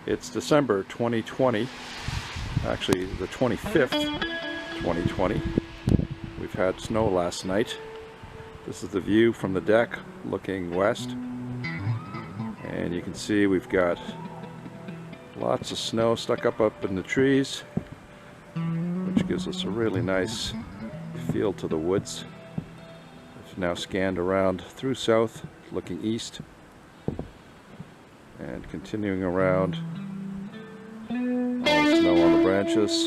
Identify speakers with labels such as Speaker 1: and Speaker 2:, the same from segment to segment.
Speaker 1: It's December 2020, actually the 25th, 2020. We've had snow last night. This is the view from the deck looking west. And you can see we've got lots of snow stuck up in the trees, which gives us a really nice feel to the woods. We've now scanned around through south, looking east, and continuing around. All the snow on the branches,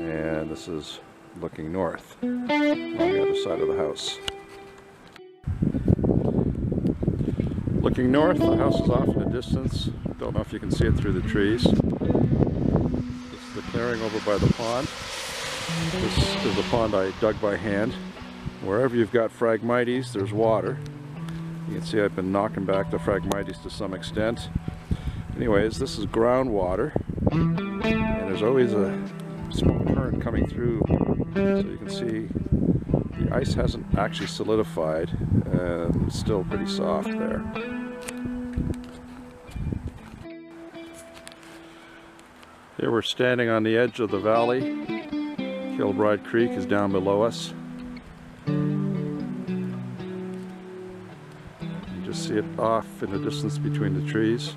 Speaker 1: and this is looking north on the other side of the house. Looking north, the house is off in the distance. Don't know if you can see it through the trees. This is the clearing over by the pond. This is the pond I dug by hand. Wherever you've got Phragmites, there's water. You can see I've been knocking back the Phragmites to some extent. Anyways, this is groundwater, and there's always a small current coming through, so you can see the ice hasn't actually solidified and it's still pretty soft there. Here we're standing on the edge of the valley. Kilbride Creek is down below us. You just see it off in the distance between the trees.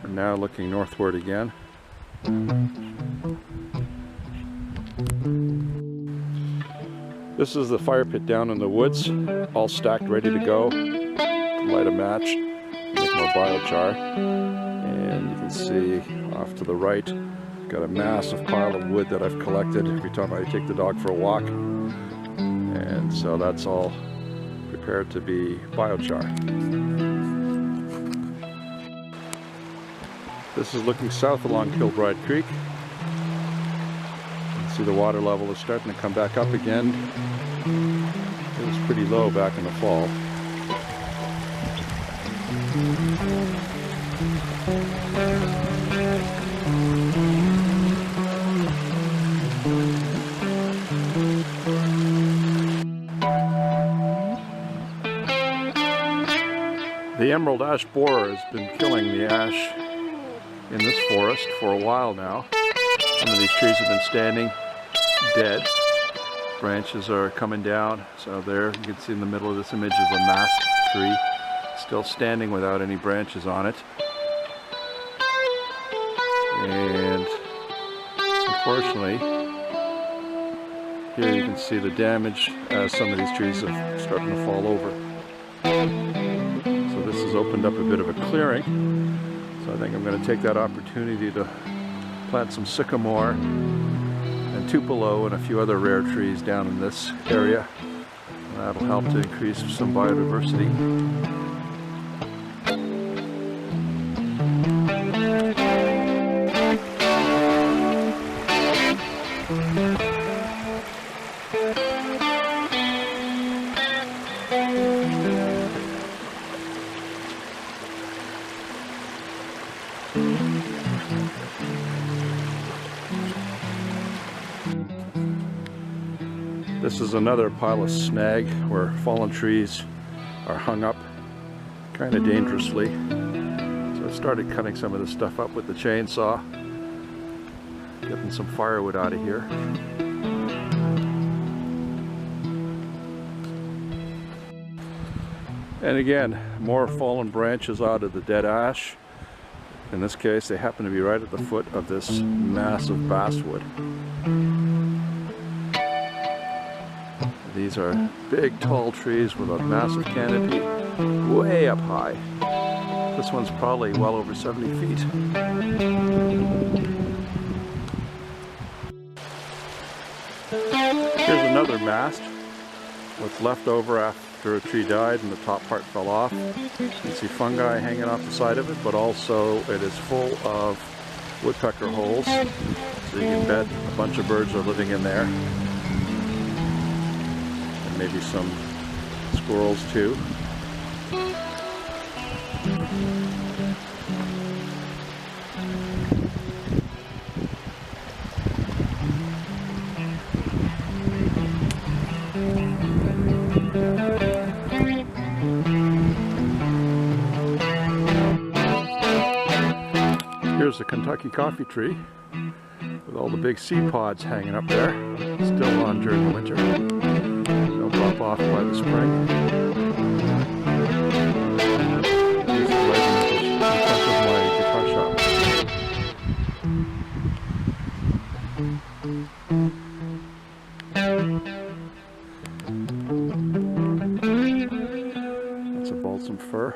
Speaker 1: We're now looking northward again. This is the fire pit down in the woods, all stacked ready to go. Light a match, make more biochar. And you can see off to the right, got a massive pile of wood that I've collected every time I take the dog for a walk. And so that's all prepared to be biochar. This is looking south along Kilbride Creek. You can see the water level is starting to come back up again. It was pretty low back in the fall. The emerald ash borer has been killing the ash in this forest for a while now. Some of these trees have been standing dead. Branches are coming down. So there you can see in the middle of this image is a masked tree still standing without any branches on it. And unfortunately, here you can see the damage as some of these trees are starting to fall over. So this has opened up a bit of a clearing. So I think I'm going to take that opportunity to plant some sycamore and tupelo and a few other rare trees down in this area. And that'll help to increase some biodiversity. This is another pile of snag where fallen trees are hung up kind of dangerously. So I started cutting some of this stuff up with the chainsaw, getting some firewood out of here. And again, more fallen branches out of the dead ash. In this case, they happen to be right at the foot of this massive basswood. These are big, tall trees with a massive canopy way up high. This one's probably well over 70 feet. Here's another mast. What's left over after a tree died and the top part fell off. You can see fungi hanging off the side of it, but also it is full of woodpecker holes. So you can bet a bunch of birds are living in there. Maybe some squirrels too. there's a Kentucky coffee tree with all the big seed pods hanging up there, still on during the winter. They'll drop off by the spring. This is right in front of my guitar shop. That's a balsam fir.